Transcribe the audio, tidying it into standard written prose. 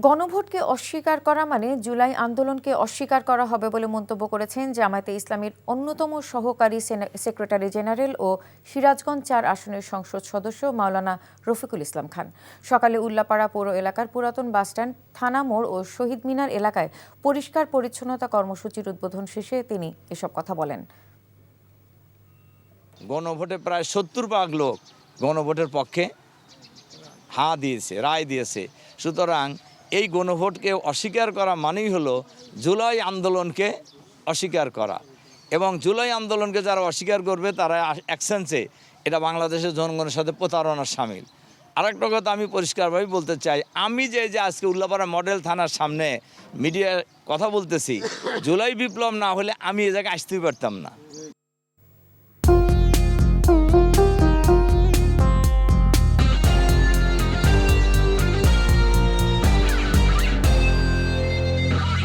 গণভোটকে অস্বীকার করা মানে জুলাই আন্দোলনকে অস্বীকার করা হবে বলে মন্তব্য করেছেন জামায়াতে ইসলামীর অন্যতম সহকারী সেক্রেটারি জেনারেল ও সিরাজগঞ্জ ৪ আসনের সংসদ সদস্য মাওলানা রফিকুল ইসলাম খান। সকালে উল্লাপাড়া পৌর এলাকার পুরাতন বাসস্ট্যান্ড, থানা মোড় ও শহীদ মিনার এলাকায় পরিষ্কার পরিচ্ছন্নতা কর্মসূচির উদ্বোধন শেষে তিনি এসব কথা বলেন। গণভোটে প্রায় ৭০% লোক গণভোটের পক্ষে হাঁ দিয়েছে, রায় দিয়েছে। সুতরাং এই গণভোটকে অস্বীকার করা মানেই হলো জুলাই আন্দোলনকে অস্বীকার করা, এবং জুলাই আন্দোলনকে যারা অস্বীকার করবে তারা এক সেন্সে এটা বাংলাদেশের জনগণের সাথে প্রতারণার শামিল। আরেকটা কথা আমি পরিষ্কারভাবে বলতে চাই, আমি যে আজকে উল্লাপাড়া মডেল থানার সামনে মিডিয়ার কথা বলতেছি, জুলাই বিপ্লব না হলে আমি এ জায়গায় আসতেই পারতাম না।